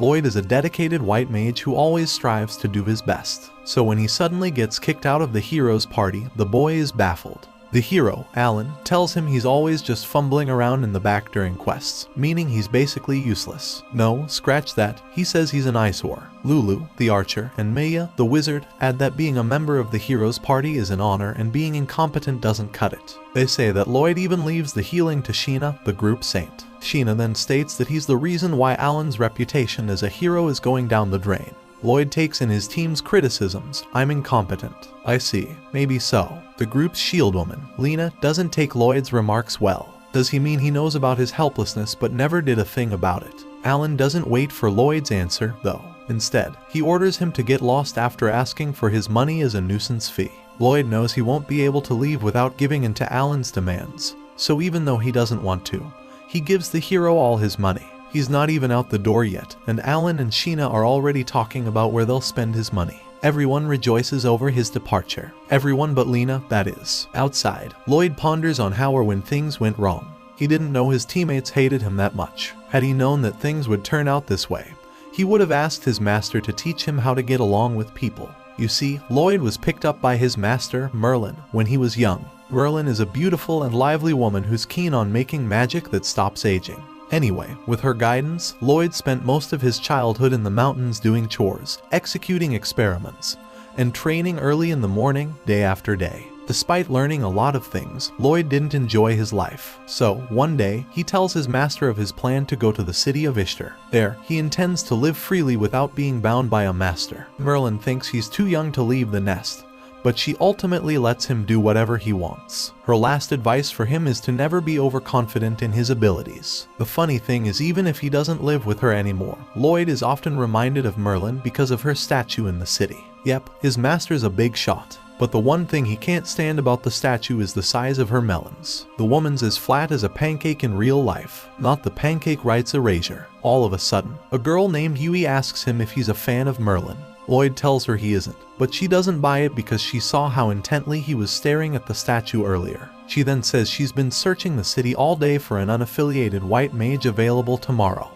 Lloyd is a dedicated white mage who always strives to do his best. So when he suddenly gets kicked out of the hero's party, the boy is baffled. The hero, Alan, tells him he's always just fumbling around in the back during quests, meaning he's basically useless. No, scratch that, he says he's an eyesore. Lulu, the archer, and Maya, the wizard, add that being a member of the hero's party is an honor and being incompetent doesn't cut it. They say that Lloyd even leaves the healing to Sheena, the group saint. Sheena then states that he's the reason why Alan's reputation as a hero is going down the drain. Lloyd takes in his team's criticisms. I'm incompetent. I see. Maybe so. The group's shield woman, Lena, doesn't take Lloyd's remarks well. Does he mean he knows about his helplessness but never did a thing about it? Alan doesn't wait for Lloyd's answer, though. Instead, he orders him to get lost after asking for his money as a nuisance fee. Lloyd knows he won't be able to leave without giving in to Alan's demands, so even though he doesn't want to, he gives the hero all his money. He's not even out the door yet, and Alan and Sheena are already talking about where they'll spend his money. Everyone rejoices over his departure. Everyone but Lena, that is. Outside, Lloyd ponders on how or when things went wrong. He didn't know his teammates hated him that much. Had he known that things would turn out this way, he would have asked his master to teach him how to get along with people. You see, Lloyd was picked up by his master, Merlin, when he was young. Merlin is a beautiful and lively woman who's keen on making magic that stops aging. Anyway, with her guidance, Lloyd spent most of his childhood in the mountains doing chores, executing experiments, and training early in the morning, day after day. Despite learning a lot of things, Lloyd didn't enjoy his life. So, one day, he tells his master of his plan to go to the city of Ishtar. There, he intends to live freely without being bound by a master. Merlin thinks he's too young to leave the nest, but she ultimately lets him do whatever he wants. Her last advice for him is to never be overconfident in his abilities. The funny thing is, even if he doesn't live with her anymore, Lloyd is often reminded of Merlin because of her statue in the city. Yep, his master's a big shot, but the one thing he can't stand about the statue is the size of her melons. The woman's as flat as a pancake in real life, not the pancake writes erasure. All of a sudden, a girl named Yui asks him if he's a fan of Merlin. Lloyd tells her he isn't, but she doesn't buy it because she saw how intently he was staring at the statue earlier. She then says she's been searching the city all day for an unaffiliated white mage available tomorrow.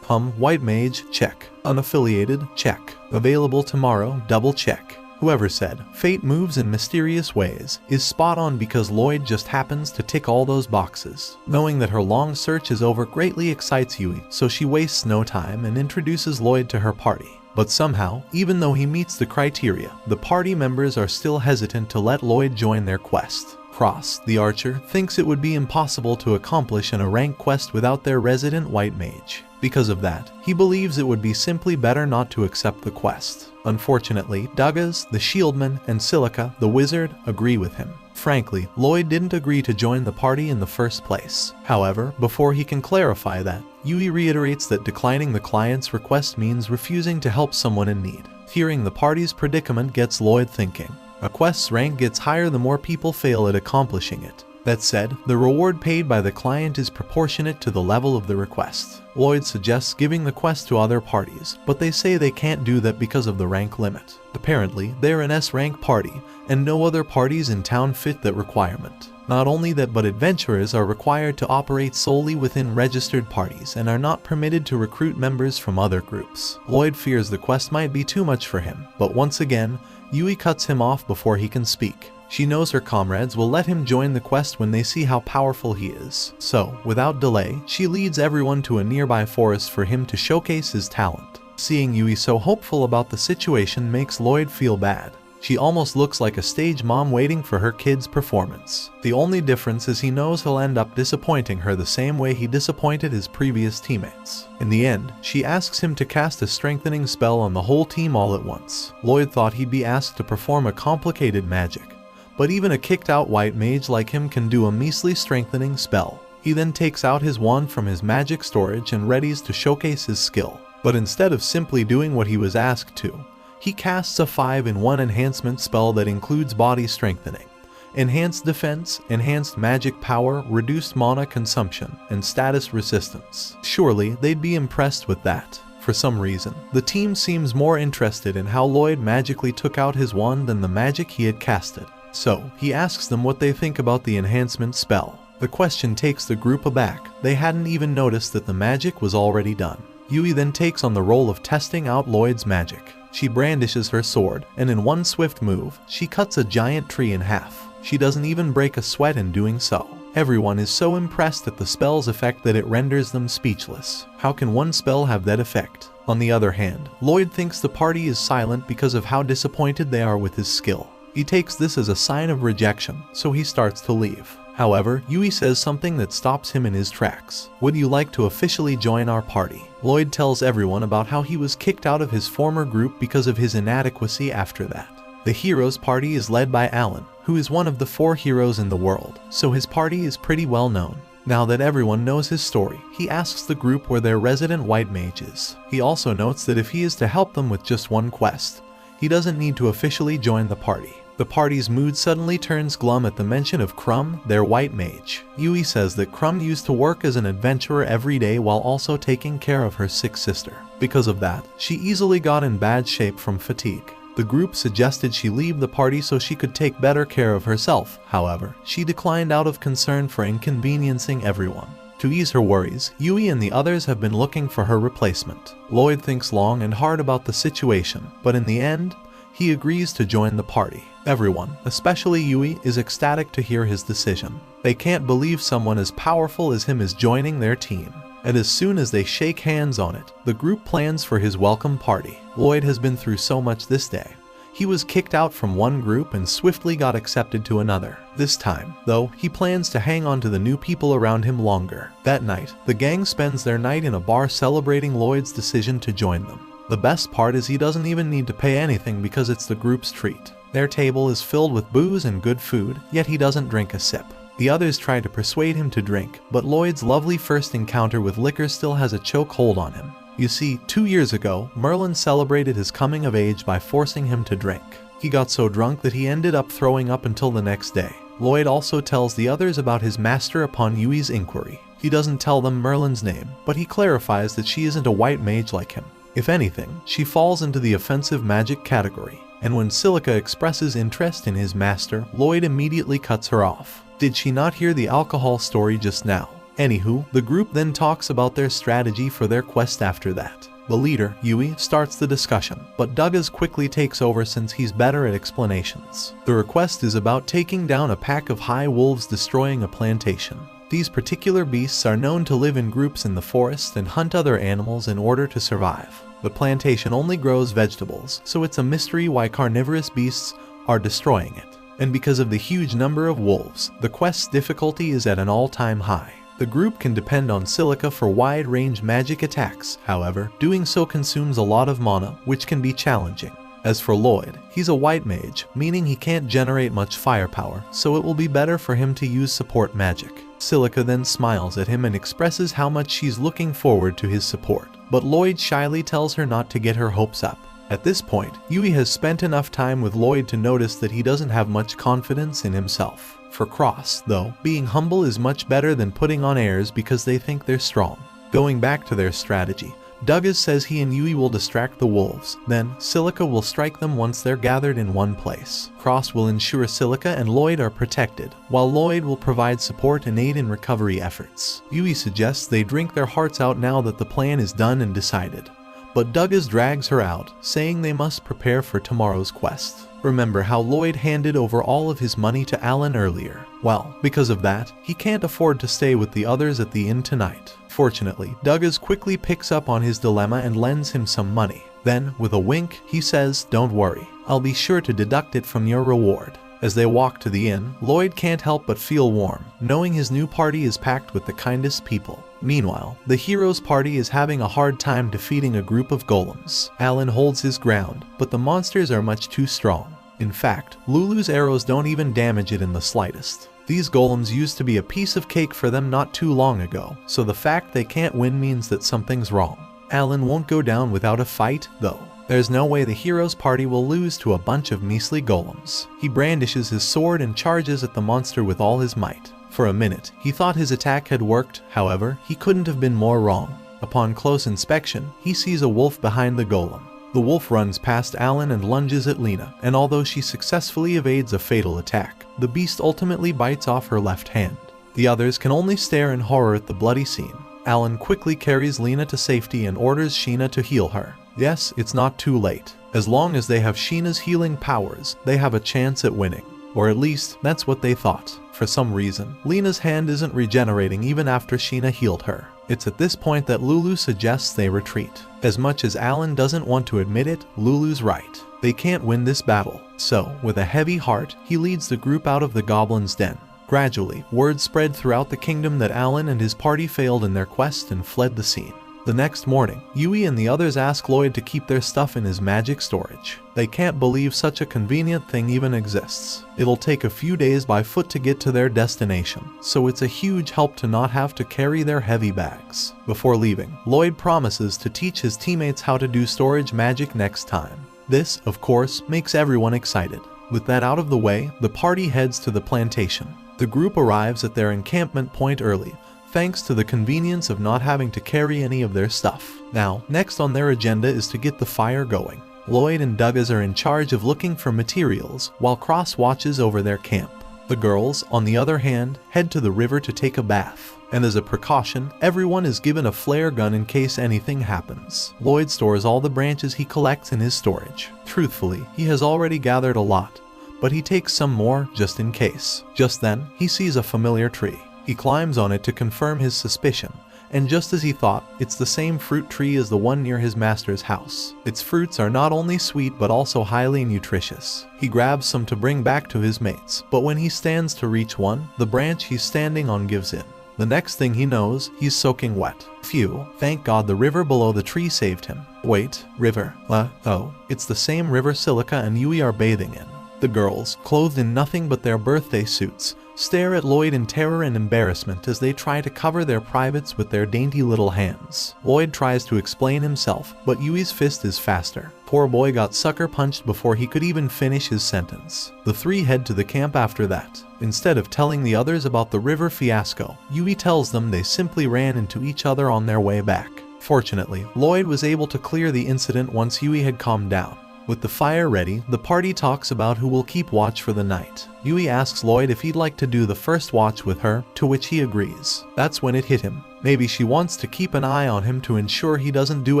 White mage, check. Unaffiliated, check. Available tomorrow, double check. Whoever said, fate moves in mysterious ways, is spot on because Lloyd just happens to tick all those boxes. Knowing that her long search is over greatly excites Yui, so she wastes no time and introduces Lloyd to her party. But somehow, even though he meets the criteria, the party members are still hesitant to let Lloyd join their quest. Cross, the archer, thinks it would be impossible to accomplish a rank quest without their resident white mage. Because of that, he believes it would be simply better not to accept the quest. Unfortunately, Dagas, the shieldman, and Silica, the wizard, agree with him. Frankly, Lloyd didn't agree to join the party in the first place. However, before he can clarify that, Yui reiterates that declining the client's request means refusing to help someone in need. Hearing the party's predicament gets Lloyd thinking. A quest's rank gets higher the more people fail at accomplishing it. That said, the reward paid by the client is proportionate to the level of the request. Lloyd suggests giving the quest to other parties, but they say they can't do that because of the rank limit. Apparently, they're an S-rank party, and no other parties in town fit that requirement. Not only that, but adventurers are required to operate solely within registered parties and are not permitted to recruit members from other groups. Lloyd fears the quest might be too much for him, but once again, Yui cuts him off before he can speak. She knows her comrades will let him join the quest when they see how powerful he is. So, without delay, she leads everyone to a nearby forest for him to showcase his talent. Seeing Yui so hopeful about the situation makes Lloyd feel bad. She almost looks like a stage mom waiting for her kid's performance. The only difference is he knows he'll end up disappointing her the same way he disappointed his previous teammates. In the end, she asks him to cast a strengthening spell on the whole team all at once. Lloyd thought he'd be asked to perform a complicated magic, but even a kicked-out white mage like him can do a measly strengthening spell. He then takes out his wand from his magic storage and readies to showcase his skill. But instead of simply doing what he was asked to, he casts a 5-in-1 enhancement spell that includes body strengthening, enhanced defense, enhanced magic power, reduced mana consumption, and status resistance. Surely, they'd be impressed with that. For some reason, the team seems more interested in how Lloyd magically took out his wand than the magic he had casted. So, he asks them what they think about the enhancement spell. The question takes the group aback. They hadn't even noticed that the magic was already done. Yui then takes on the role of testing out Lloyd's magic. She brandishes her sword, and in one swift move, she cuts a giant tree in half. She doesn't even break a sweat in doing so. Everyone is so impressed at the spell's effect that it renders them speechless. How can one spell have that effect? On the other hand, Lloyd thinks the party is silent because of how disappointed they are with his skill. He takes this as a sign of rejection, so he starts to leave. However, Yui says something that stops him in his tracks. Would you like to officially join our party? Lloyd tells everyone about how he was kicked out of his former group because of his inadequacy after that. The heroes party is led by Alan, who is one of the 4 heroes in the world, so his party is pretty well known. Now that everyone knows his story, he asks the group where their resident white mage is. He also notes that if he is to help them with just one quest, he doesn't need to officially join the party. The party's mood suddenly turns glum at the mention of Crumb, their white mage. Yui says that Crumb used to work as an adventurer every day while also taking care of her sick sister. Because of that, she easily got in bad shape from fatigue. The group suggested she leave the party so she could take better care of herself. However, she declined out of concern for inconveniencing everyone. To ease her worries, Yui and the others have been looking for her replacement. Lloyd thinks long and hard about the situation, but in the end, he agrees to join the party. Everyone, especially Yui, is ecstatic to hear his decision. They can't believe someone as powerful as him is joining their team. And as soon as they shake hands on it, the group plans for his welcome party. Lloyd has been through so much this day. He was kicked out from one group and swiftly got accepted to another. This time, though, he plans to hang on to the new people around him longer. That night, the gang spends their night in a bar celebrating Lloyd's decision to join them. The best part is he doesn't even need to pay anything because it's the group's treat. Their table is filled with booze and good food, yet he doesn't drink a sip. The others try to persuade him to drink, but Lloyd's lovely first encounter with liquor still has a chokehold on him. You see, 2 years ago, Merlin celebrated his coming of age by forcing him to drink. He got so drunk that he ended up throwing up until the next day. Lloyd also tells the others about his master upon Yui's inquiry. He doesn't tell them Merlin's name, but he clarifies that she isn't a white mage like him. If anything, she falls into the offensive magic category. And when Silica expresses interest in his master, Lloyd immediately cuts her off. Did she not hear the alcohol story just now? Anywho, the group then talks about their strategy for their quest after that. The leader, Yui, starts the discussion, but Douglas quickly takes over since he's better at explanations. The request is about taking down a pack of high wolves destroying a plantation. These particular beasts are known to live in groups in the forest and hunt other animals in order to survive. The plantation only grows vegetables, so it's a mystery why carnivorous beasts are destroying it. And because of the huge number of wolves, the quest's difficulty is at an all-time high. The group can depend on Silica for wide-range magic attacks, however, doing so consumes a lot of mana, which can be challenging. As for Lloyd, he's a white mage, meaning he can't generate much firepower, so it will be better for him to use support magic. Silica then smiles at him and expresses how much she's looking forward to his support, but Lloyd shyly tells her not to get her hopes up. At this point, Yui has spent enough time with Lloyd to notice that he doesn't have much confidence in himself. For Cross, though, being humble is much better than putting on airs because they think they're strong. Going back to their strategy, Douglas says he and Yui will distract the wolves, then Silica will strike them once they're gathered in one place. Cross will ensure Silica and Lloyd are protected, while Lloyd will provide support and aid in recovery efforts. Yui suggests they drink their hearts out now that the plan is done and decided. But Douglas drags her out, saying they must prepare for tomorrow's quest. Remember how Lloyd handed over all of his money to Alan earlier? Well, because of that, he can't afford to stay with the others at the inn tonight. Fortunately, Douglas quickly picks up on his dilemma and lends him some money. Then, with a wink, he says, "Don't worry, I'll be sure to deduct it from your reward." As they walk to the inn, Lloyd can't help but feel warm, knowing his new party is packed with the kindest people. Meanwhile, the heroes' party is having a hard time defeating a group of golems. Alan holds his ground, but the monsters are much too strong. In fact, Lulu's arrows don't even damage it in the slightest. These golems used to be a piece of cake for them not too long ago, so the fact they can't win means that something's wrong. Alan won't go down without a fight, though. There's no way the heroes' party will lose to a bunch of measly golems. He brandishes his sword and charges at the monster with all his might. For a minute, he thought his attack had worked, however, he couldn't have been more wrong. Upon close inspection, he sees a wolf behind the golem. The wolf runs past Alan and lunges at Lena, and although she successfully evades a fatal attack, the beast ultimately bites off her left hand. The others can only stare in horror at the bloody scene. Alan quickly carries Lena to safety and orders Sheena to heal her. Yes, it's not too late. As long as they have Sheena's healing powers, they have a chance at winning. Or at least, that's what they thought. For some reason, Lena's hand isn't regenerating even after Sheena healed her. It's at this point that Lulu suggests they retreat. As much as Alan doesn't want to admit it, Lulu's right. They can't win this battle. So, with a heavy heart, he leads the group out of the goblin's den. Gradually, word spread throughout the kingdom that Alan and his party failed in their quest and fled the scene. The next morning, Yui and the others ask Lloyd to keep their stuff in his magic storage. They can't believe such a convenient thing even exists. It'll take a few days by foot to get to their destination, so it's a huge help to not have to carry their heavy bags. Before leaving, Lloyd promises to teach his teammates how to do storage magic next time. This, of course, makes everyone excited. With that out of the way, the party heads to the plantation. The group arrives at their encampment point early, thanks to the convenience of not having to carry any of their stuff. Now, next on their agenda is to get the fire going. Lloyd and Douglas are in charge of looking for materials, while Cross watches over their camp. The girls, on the other hand, head to the river to take a bath. And as a precaution, everyone is given a flare gun in case anything happens. Lloyd stores all the branches he collects in his storage. Truthfully, he has already gathered a lot, but he takes some more just in case. Just then, he sees a familiar tree. He climbs on it to confirm his suspicion, and just as he thought, it's the same fruit tree as the one near his master's house. Its fruits are not only sweet but also highly nutritious. He grabs some to bring back to his mates, but when he stands to reach one, the branch he's standing on gives in. The next thing he knows, he's soaking wet. Phew, thank God the river below the tree saved him. Wait, river? Oh, it's the same river Silica and Yui are bathing in. The girls, clothed in nothing but their birthday suits, stare at Lloyd in terror and embarrassment as they try to cover their privates with their dainty little hands. Lloyd tries to explain himself, but Yui's fist is faster. Poor boy got sucker punched before he could even finish his sentence. The three head to the camp after that. Instead of telling the others about the river fiasco, Yui tells them they simply ran into each other on their way back. Fortunately, Lloyd was able to clear the incident once Yui had calmed down. With the fire ready, the party talks about who will keep watch for the night. Yui asks Lloyd if he'd like to do the first watch with her, to which he agrees. That's when it hit him. Maybe she wants to keep an eye on him to ensure he doesn't do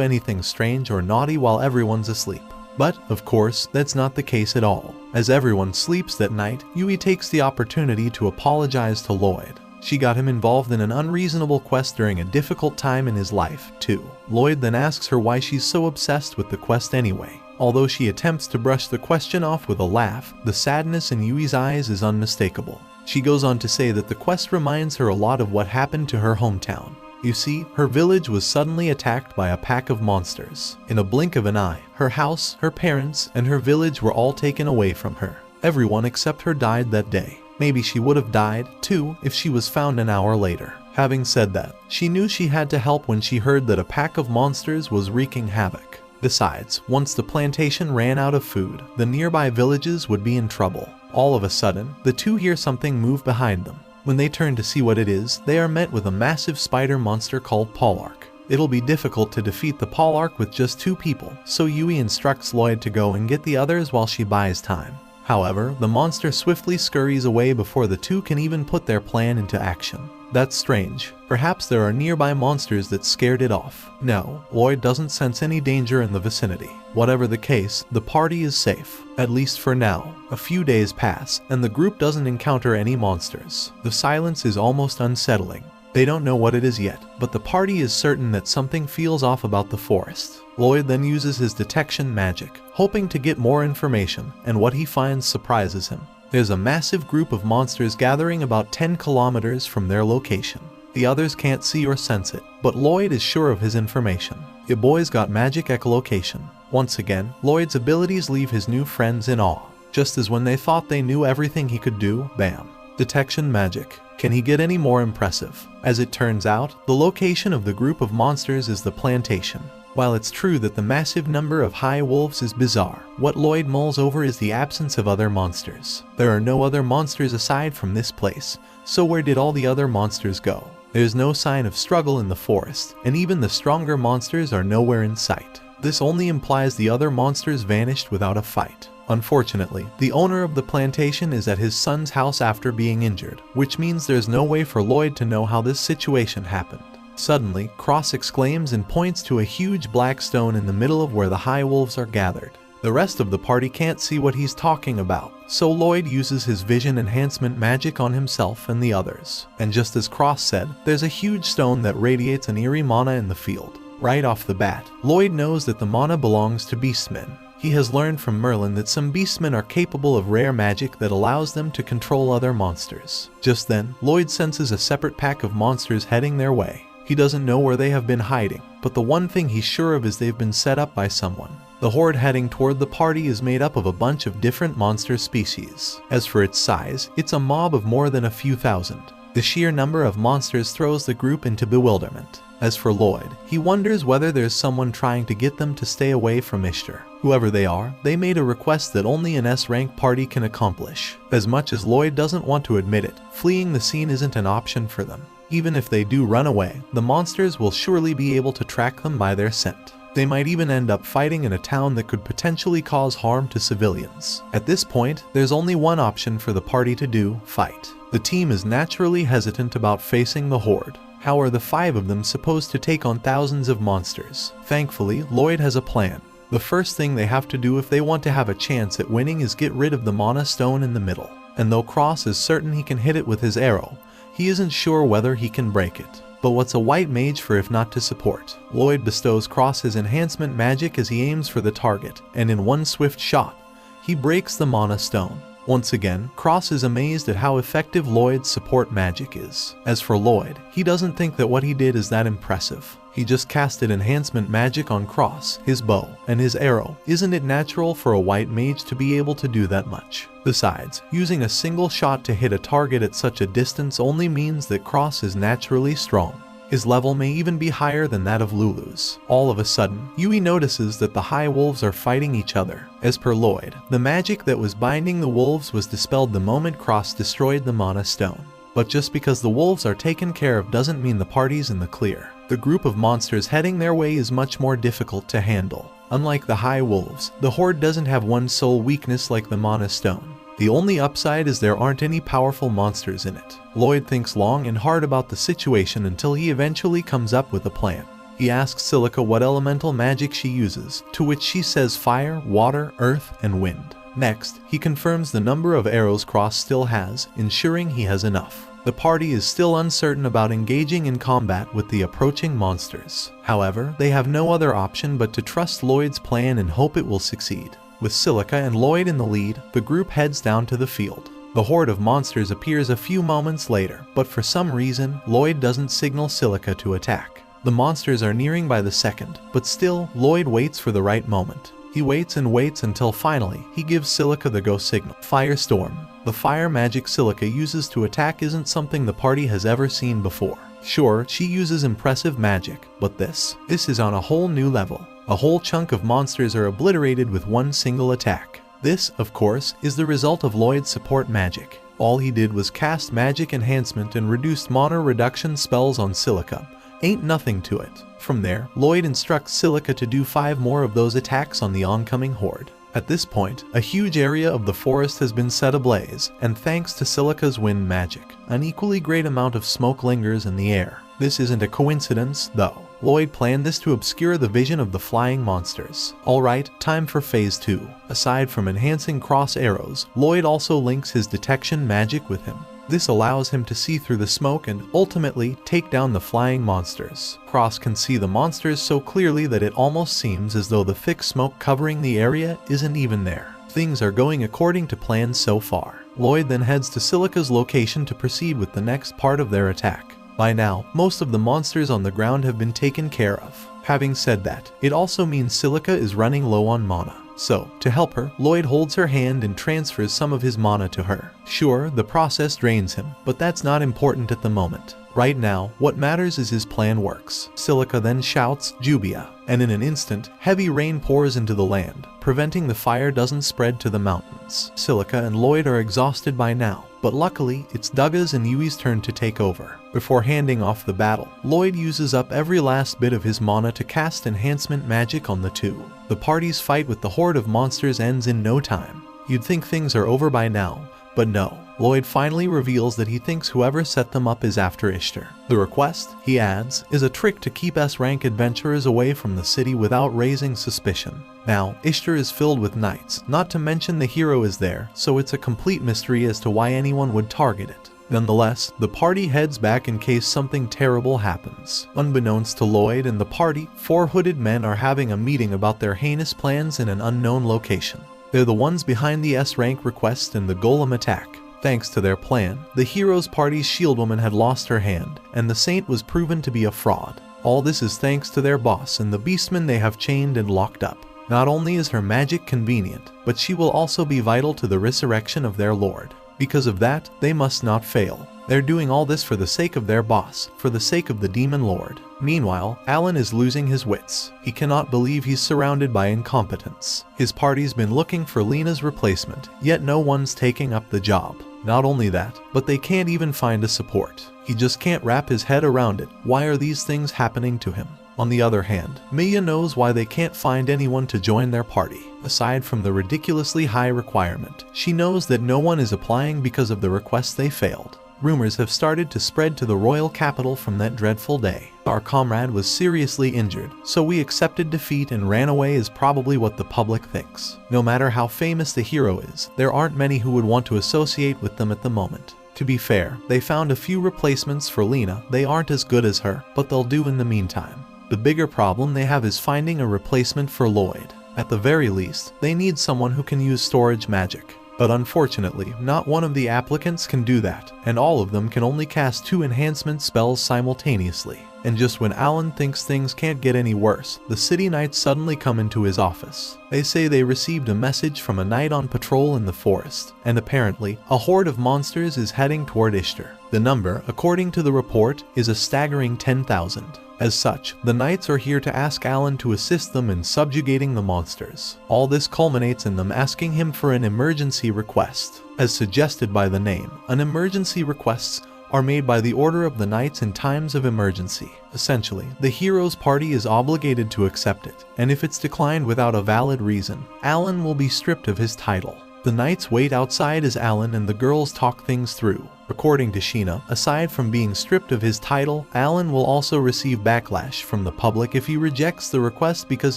anything strange or naughty while everyone's asleep. But, of course, that's not the case at all. As everyone sleeps that night, Yui takes the opportunity to apologize to Lloyd. She got him involved in an unreasonable quest during a difficult time in his life, too. Lloyd then asks her why she's so obsessed with the quest anyway. Although she attempts to brush the question off with a laugh, the sadness in Yui's eyes is unmistakable. She goes on to say that the quest reminds her a lot of what happened to her hometown. You see, her village was suddenly attacked by a pack of monsters. In a blink of an eye, her house, her parents, and her village were all taken away from her. Everyone except her died that day. Maybe she would have died, too, if she was found an hour later. Having said that, she knew she had to help when she heard that a pack of monsters was wreaking havoc. Besides, once the plantation ran out of food, the nearby villages would be in trouble. All of a sudden, the two hear something move behind them. When they turn to see what it is, they are met with a massive spider monster called Pollark. It'll be difficult to defeat the Pollark with just two people, so Yui instructs Lloyd to go and get the others while she buys time. However, the monster swiftly scurries away before the two can even put their plan into action. That's strange. Perhaps there are nearby monsters that scared it off. No, Lloyd doesn't sense any danger in the vicinity. Whatever the case, the party is safe, at least for now. A few days pass, and the group doesn't encounter any monsters. The silence is almost unsettling. They don't know what it is yet, but the party is certain that something feels off about the forest. Lloyd then uses his detection magic, hoping to get more information, and what he finds surprises him. There's a massive group of monsters gathering about 10 kilometers from their location. The others can't see or sense it, but Lloyd is sure of his information. Your boy's got magic echolocation. Once again, Lloyd's abilities leave his new friends in awe. Just as when they thought they knew everything he could do, bam. Detection magic. Can he get any more impressive? As it turns out, the location of the group of monsters is the plantation. While it's true that the massive number of high wolves is bizarre, what Lloyd mulls over is the absence of other monsters. There are no other monsters aside from this place, so where did all the other monsters go? There's no sign of struggle in the forest, and even the stronger monsters are nowhere in sight. This only implies the other monsters vanished without a fight. Unfortunately, the owner of the plantation is at his son's house after being injured, which means there's no way for Lloyd to know how this situation happened. Suddenly, Cross exclaims and points to a huge black stone in the middle of where the High Wolves are gathered. The rest of the party can't see what he's talking about, so Lloyd uses his vision enhancement magic on himself and the others. And just as Cross said, there's a huge stone that radiates an eerie mana in the field. Right off the bat, Lloyd knows that the mana belongs to beastmen. He has learned from Merlin that some beastmen are capable of rare magic that allows them to control other monsters. Just then, Lloyd senses a separate pack of monsters heading their way. He doesn't know where they have been hiding, but the one thing he's sure of is they've been set up by someone. The horde heading toward the party is made up of a bunch of different monster species. As for its size, it's a mob of more than a few thousand. The sheer number of monsters throws the group into bewilderment. As for Lloyd, he wonders whether there's someone trying to get them to stay away from Ishtar. Whoever they are, they made a request that only an S-rank party can accomplish. As much as Lloyd doesn't want to admit it, fleeing the scene isn't an option for them. Even if they do run away, the monsters will surely be able to track them by their scent. They might even end up fighting in a town that could potentially cause harm to civilians. At this point, there's only one option for the party to do: fight. The team is naturally hesitant about facing the horde. How are the 5 of them supposed to take on thousands of monsters? Thankfully, Lloyd has a plan. The first thing they have to do if they want to have a chance at winning is get rid of the mana stone in the middle. And though Cross is certain he can hit it with his arrow, he isn't sure whether he can break it. But what's a white mage for if not to support? Lloyd bestows Cross his enhancement magic as he aims for the target, and in one swift shot, he breaks the mana stone. Once again, Cross is amazed at how effective Lloyd's support magic is. As for Lloyd, he doesn't think that what he did is that impressive. He just casted enhancement magic on Cross, his bow, and his arrow. Isn't it natural for a white mage to be able to do that much? Besides, using a single shot to hit a target at such a distance only means that Cross is naturally strong. His level may even be higher than that of Lulu's. All of a sudden, Yui notices that the High Wolves are fighting each other. As per Lloyd, the magic that was binding the wolves was dispelled the moment Cross destroyed the mana stone. But just because the wolves are taken care of doesn't mean the party's in the clear. The group of monsters heading their way is much more difficult to handle. Unlike the High Wolves, the horde doesn't have one sole weakness like the mana stone. The only upside is there aren't any powerful monsters in it. Lloyd thinks long and hard about the situation until he eventually comes up with a plan. He asks Silica what elemental magic she uses, to which she says fire, water, earth, and wind. Next, he confirms the number of arrows Cross still has, ensuring he has enough. The party is still uncertain about engaging in combat with the approaching monsters. However, they have no other option but to trust Lloyd's plan and hope it will succeed. With Silica and Lloyd in the lead, the group heads down to the field. The horde of monsters appears a few moments later, but for some reason, Lloyd doesn't signal Silica to attack. The monsters are nearing by the second, but still, Lloyd waits for the right moment. He waits and waits until finally, he gives Silica the go signal. Firestorm. The fire magic Silica uses to attack isn't something the party has ever seen before. Sure, she uses impressive magic, but this is on a whole new level. A whole chunk of monsters are obliterated with one single attack. This, of course, is the result of Lloyd's support magic. All he did was cast magic enhancement and reduced mana reduction spells on Silica. Ain't nothing to it. From there, Lloyd instructs Silica to do 5 more of those attacks on the oncoming horde. At this point, a huge area of the forest has been set ablaze, and thanks to Silica's wind magic, an equally great amount of smoke lingers in the air. This isn't a coincidence, though. Lloyd planned this to obscure the vision of the flying monsters. Alright, time for phase 2. Aside from enhancing Cross arrows, Lloyd also links his detection magic with him. This allows him to see through the smoke and ultimately take down the flying monsters. Cross can see the monsters so clearly that it almost seems as though the thick smoke covering the area isn't even there. Things are going according to plan so far. Lloyd then heads to Silica's location to proceed with the next part of their attack. By now, most of the monsters on the ground have been taken care of. Having said that, it also means Silica is running low on mana. So, to help her, Lloyd holds her hand and transfers some of his mana to her. Sure, the process drains him, but that's not important at the moment. Right now, what matters is his plan works. Silica then shouts, "Jubia," and in an instant, heavy rain pours into the land, preventing the fire doesn't spread to the mountains. Silica and Lloyd are exhausted by now, but luckily, it's Dugga's and Yui's turn to take over. Before handing off the battle, Lloyd uses up every last bit of his mana to cast enhancement magic on the two. The party's fight with the horde of monsters ends in no time. You'd think things are over by now, but no. Lloyd finally reveals that he thinks whoever set them up is after Ishtar. The request, he adds, is a trick to keep S-rank adventurers away from the city without raising suspicion. Now, Ishtar is filled with knights, not to mention the hero is there, so it's a complete mystery as to why anyone would target it. Nonetheless, the party heads back in case something terrible happens. Unbeknownst to Lloyd and the party, 4 hooded men are having a meeting about their heinous plans in an unknown location. They're the ones behind the S-rank request and the golem attack. Thanks to their plan, the hero's party's shield woman had lost her hand, and the saint was proven to be a fraud. All this is thanks to their boss and the beastmen they have chained and locked up. Not only is her magic convenient, but she will also be vital to the resurrection of their lord. Because of that, they must not fail. They're doing all this for the sake of their boss, for the sake of the demon lord. Meanwhile, Alan is losing his wits. He cannot believe he's surrounded by incompetence. His party's been looking for Lena's replacement, yet no one's taking up the job. Not only that, but they can't even find a support. He just can't wrap his head around it. Why are these things happening to him? On the other hand, Mia knows why they can't find anyone to join their party. Aside from the ridiculously high requirement, she knows that no one is applying because of the request they failed. Rumors have started to spread to the royal capital from that dreadful day. Our comrade was seriously injured, so we accepted defeat and ran away is probably what the public thinks. No matter how famous the hero is, there aren't many who would want to associate with them at the moment. To be fair, they found a few replacements for Lena. They aren't as good as her, but they'll do in the meantime. The bigger problem they have is finding a replacement for Lloyd. At the very least, they need someone who can use storage magic. But unfortunately, not one of the applicants can do that, and all of them can only cast 2 enhancement spells simultaneously. And just when Alan thinks things can't get any worse, the city knights suddenly come into his office. They say they received a message from a knight on patrol in the forest, and apparently, a horde of monsters is heading toward Ishtar. The number, according to the report, is a staggering 10,000. As such, the knights are here to ask Alan to assist them in subjugating the monsters. All this culminates in them asking him for an emergency request. As suggested by the name, an emergency requests are made by the order of the knights in times of emergency. Essentially, the hero's party is obligated to accept it, and if it's declined without a valid reason, Alan will be stripped of his title. The knights wait outside as Alan and the girls talk things through. According to Sheena, aside from being stripped of his title, Alan will also receive backlash from the public if he rejects the request because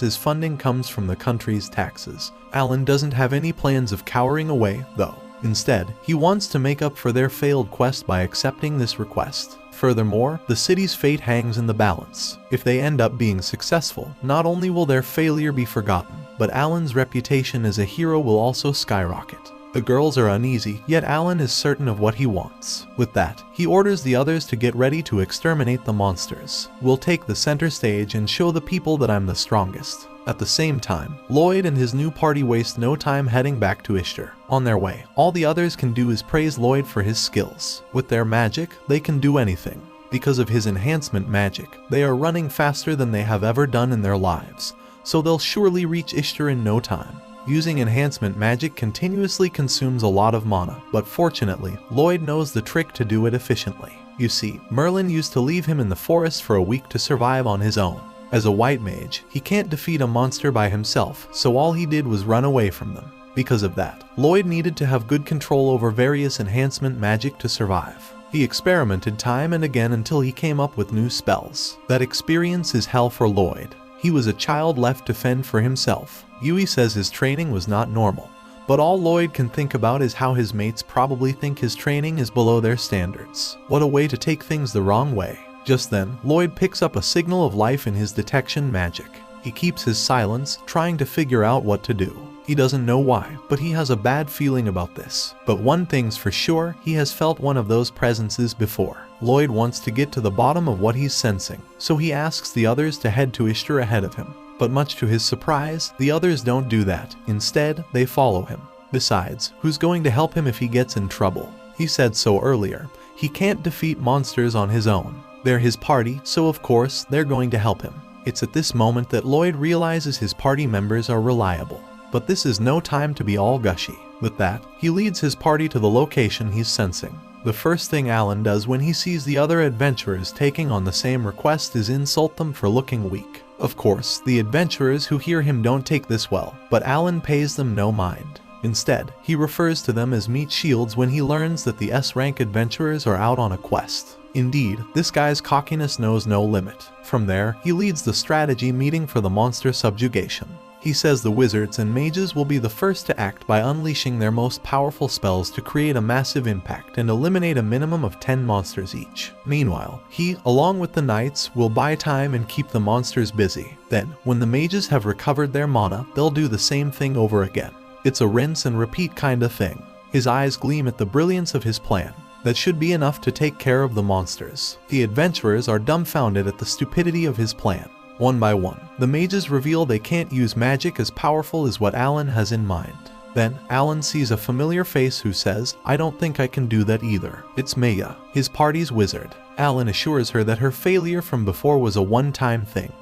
his funding comes from the country's taxes. Alan doesn't have any plans of cowering away, though. Instead, he wants to make up for their failed quest by accepting this request. Furthermore, the city's fate hangs in the balance. If they end up being successful, not only will their failure be forgotten, but Alan's reputation as a hero will also skyrocket. The girls are uneasy, yet Alan is certain of what he wants. With that, he orders the others to get ready to exterminate the monsters. We'll take the center stage and show the people that I'm the strongest. At the same time, Lloyd and his new party waste no time heading back to Ishtar. On their way, all the others can do is praise Lloyd for his skills. With their magic, they can do anything. Because of his enhancement magic, they are running faster than they have ever done in their lives, so they'll surely reach Ishtar in no time. Using enhancement magic continuously consumes a lot of mana, but fortunately, Lloyd knows the trick to do it efficiently. You see, Merlin used to leave him in the forest for a week to survive on his own. As a white mage, he can't defeat a monster by himself, so all he did was run away from them. Because of that, Lloyd needed to have good control over various enhancement magic to survive. He experimented time and again until he came up with new spells. That experience is hell for Lloyd. He was a child left to fend for himself. Yui says his training was not normal, but all Lloyd can think about is how his mates probably think his training is below their standards. What a way to take things the wrong way. Just then, Lloyd picks up a signal of life in his detection magic. He keeps his silence, trying to figure out what to do. He doesn't know why, but he has a bad feeling about this. But one thing's for sure, he has felt one of those presences before. Lloyd wants to get to the bottom of what he's sensing, so he asks the others to head to Ishtar ahead of him. But much to his surprise, the others don't do that. Instead, they follow him. Besides, who's going to help him if he gets in trouble? He said so earlier. He can't defeat monsters on his own. They're his party, so of course, they're going to help him. It's at this moment that Lloyd realizes his party members are reliable. But this is no time to be all gushy. With that, he leads his party to the location he's sensing. The first thing Alan does when he sees the other adventurers taking on the same request is insult them for looking weak. Of course, the adventurers who hear him don't take this well, but Alan pays them no mind. Instead, he refers to them as meat shields when he learns that the S-rank adventurers are out on a quest. Indeed, this guy's cockiness knows no limit. From there, he leads the strategy meeting for the monster subjugation. He says the wizards and mages will be the first to act by unleashing their most powerful spells to create a massive impact and eliminate a minimum of 10 monsters each. Meanwhile, he, along with the knights, will buy time and keep the monsters busy. Then, when the mages have recovered their mana, they'll do the same thing over again. It's a rinse and repeat kind of thing. His eyes gleam at the brilliance of his plan. That should be enough to take care of the monsters. The adventurers are dumbfounded at the stupidity of his plan. One by one, the mages reveal they can't use magic as powerful as what Alan has in mind. Then, Alan sees a familiar face who says, "I don't think I can do that either." It's Maya, his party's wizard. Alan assures her that her failure from before was a one-time thing,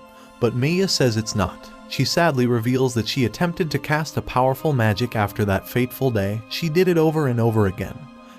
but Maya says it's not. She sadly reveals that she attempted to cast a powerful magic after that fateful day. She did it over and over again,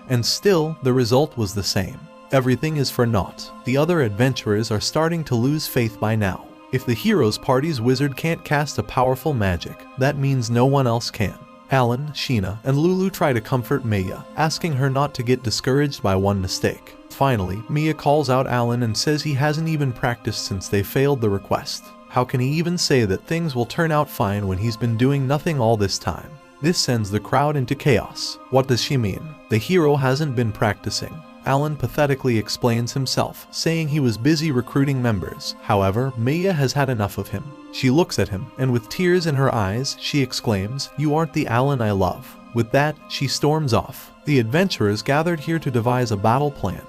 and still, the result was the same. Everything is for naught. The other adventurers are starting to lose faith by now. If the hero's party's wizard can't cast a powerful magic, that means no one else can. Alan, Sheena, and Lulu try to comfort Maya, asking her not to get discouraged by one mistake. Finally, Mia calls out Alan and says he hasn't even practiced since they failed the request. How can he even say that things will turn out fine when he's been doing nothing all this time? This sends the crowd into chaos. What does she mean? The hero hasn't been practicing. Alan pathetically explains himself, saying he was busy recruiting members. However, Maya has had enough of him. She looks at him, and with tears in her eyes, she exclaims, "You aren't the Alan I love." With that, she storms off. The adventurers gathered here to devise a battle plan,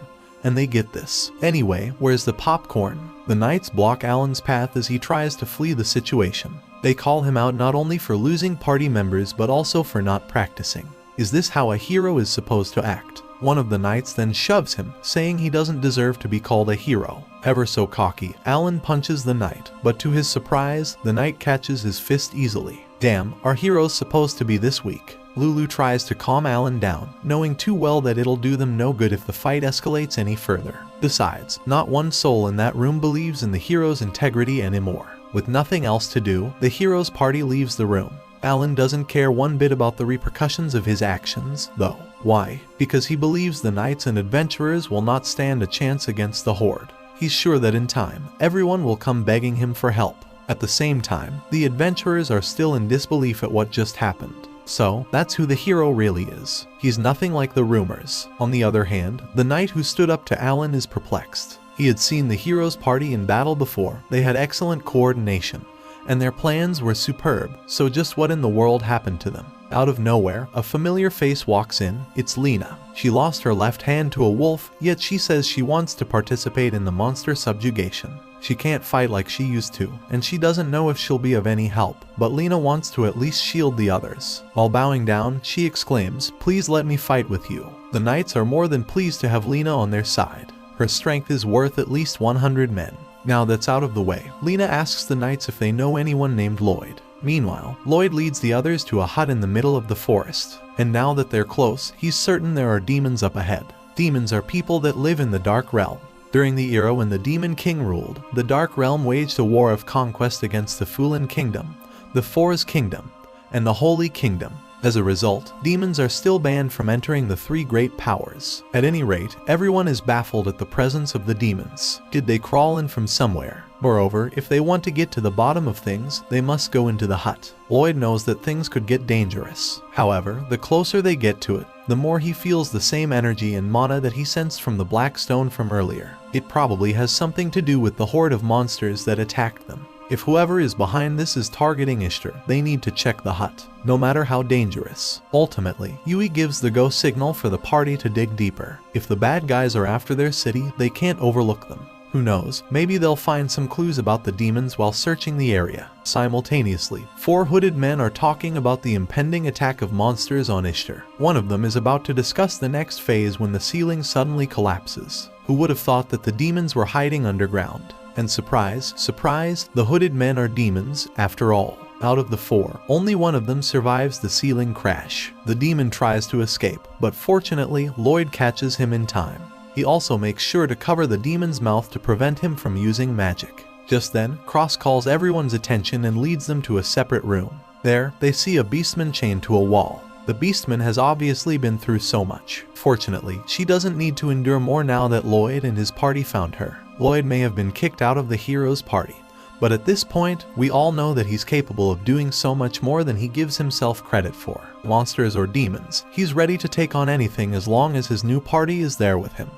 and they get this. Anyway, where's the popcorn? The knights block Alan's path as he tries to flee the situation. They call him out not only for losing party members but also for not practicing. Is this how a hero is supposed to act? One of the knights then shoves him, saying he doesn't deserve to be called a hero. Ever so cocky, Alan punches the knight, but to his surprise, the knight catches his fist easily. Damn, our hero's supposed to be this weak. Lulu tries to calm Alan down, knowing too well that it'll do them no good if the fight escalates any further. Besides, not one soul in that room believes in the hero's integrity anymore. With nothing else to do, the hero's party leaves the room. Alan doesn't care one bit about the repercussions of his actions, though. Why? Because he believes the knights and adventurers will not stand a chance against the horde. He's sure that in time, everyone will come begging him for help. At the same time, the adventurers are still in disbelief at what just happened. So, that's who the hero really is. He's nothing like the rumors. On the other hand, the knight who stood up to Alan is perplexed. He had seen the hero's party in battle before. They had excellent coordination, and their plans were superb, so just what in the world happened to them? Out of nowhere, a familiar face walks in. It's Lena. She lost her left hand to a wolf, yet she says she wants to participate in the monster subjugation. She can't fight like she used to, and she doesn't know if she'll be of any help, but Lena wants to at least shield the others. While bowing down, she exclaims, "Please let me fight with you." The knights are more than pleased to have Lena on their side. Her strength is worth at least 100 men. Now that's out of the way, Lena asks the knights if they know anyone named Lloyd. Meanwhile, Lloyd leads the others to a hut in the middle of the forest, and now that they're close, he's certain there are demons up ahead. Demons are people that live in the Dark Realm. During the era when the Demon King ruled, the Dark Realm waged a war of conquest against the Fulan Kingdom, the Forest Kingdom, and the Holy Kingdom. As a result, demons are still banned from entering the three great powers. At any rate, everyone is baffled at the presence of the demons. Did they crawl in from somewhere? Moreover, if they want to get to the bottom of things, they must go into the hut. Lloyd knows that things could get dangerous. However, the closer they get to it, the more he feels the same energy and mana that he sensed from the black stone from earlier. It probably has something to do with the horde of monsters that attacked them. If whoever is behind this is targeting Ishtar, they need to check the hut, no matter how dangerous. Ultimately, Yui gives the go signal for the party to dig deeper. If the bad guys are after their city, they can't overlook them. Who knows, maybe they'll find some clues about the demons while searching the area. Simultaneously, 4 hooded men are talking about the impending attack of monsters on Ishtar. One of them is about to discuss the next phase when the ceiling suddenly collapses. Who would have thought that the demons were hiding underground? And surprise, surprise, the hooded men are demons, after all. Out of the 4, only one of them survives the ceiling crash. The demon tries to escape, but fortunately, Lloyd catches him in time. He also makes sure to cover the demon's mouth to prevent him from using magic. Just then, Cross calls everyone's attention and leads them to a separate room. There, they see a beastman chained to a wall. The Beastman has obviously been through so much. Fortunately, she doesn't need to endure more now that Lloyd and his party found her. Lloyd may have been kicked out of the hero's party, but at this point, we all know that he's capable of doing so much more than he gives himself credit for. Monsters or demons, he's ready to take on anything as long as his new party is there with him.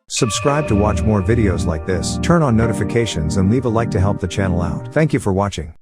Subscribe to watch more videos like this, turn on notifications and leave a like to help the channel out. Thank you for watching.